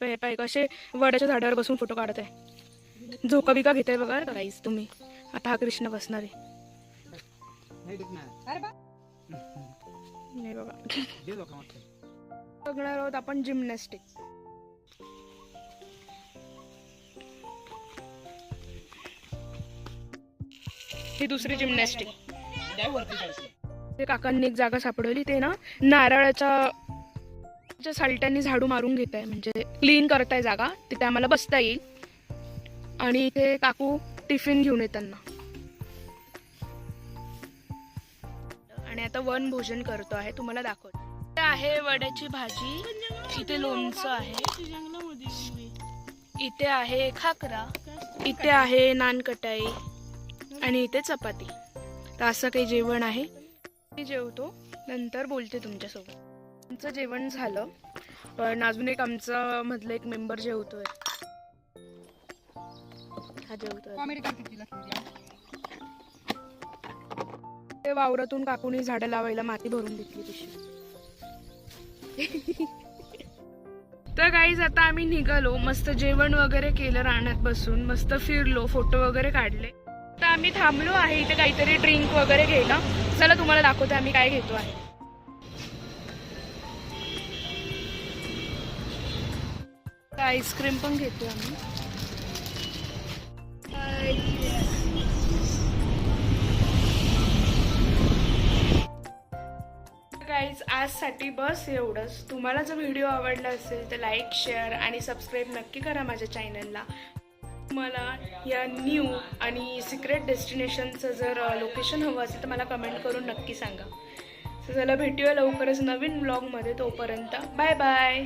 हे कसे वडाच्या झाडावर बसून फोटो काढत आहे. झोका बिका घेताय बघा गाईस तुम्ही. आता हा कृष्ण बसणार आहे. नाही बघा बघणार आहोत आपण जिम्नॅस्टिक. ही दुसरी जिम्नॅस्टिक. ते काकांनी एक जागा सापडवली, ते ना नारळाच्या सालट्यांनी झाडू मारून घेत आहे, म्हणजे क्लीन करताय जागा, तिथे आम्हाला बसता येईल. आणि इथे काकू टिफिन घेऊन येताना. आणि आता वन भोजन करतो आहे, तुम्हाला दाखवतो. इथे आहे वड्याची भाजी, इथे लोणचं आहे, इथे आहे खाकरा, इथे आहे नानकटाई आणि इथे चपाती. तर असं काही जेवण आहे. मी जेवतो, नंतर बोलते तुमच्यासोबत. आमचं जेवण झालं, पण अजून एक आमचा मधला एक मेंबर जेवतोय. हा जेवतोय. ते वावरातून काकूनी झाडं लावायला माती भरून घेतली पिशवी. तर गाईज आता आम्ही निघालो, मस्त जेवण वगैरे केलं, रानात बसून मस्त फिरलो, फोटो वगैरे काढले. तर आम्ही थांबलो आहे इथे काहीतरी ड्रिंक वगैरे घ्यायला. चला तुम्हाला दाखवते आम्ही काय घेतो आहे. आईस्क्रीम पण घेतो आम्ही. गाईज आजसाठी बस एवढंच. तुम्हाला जर व्हिडिओ आवडला असेल तर लाईक, शेअर आणि सबस्क्राईब नक्की करा माझ्या चॅनलला. मला या न्यू आणि सिक्रेट डेस्टिनेशनचं जर लोकेशन हवं असेल तर मला कमेंट करून नक्की सांगा. तर चला भेटूया लवकरच नवीन ब्लॉगमध्ये. तोपर्यंत बाय बाय.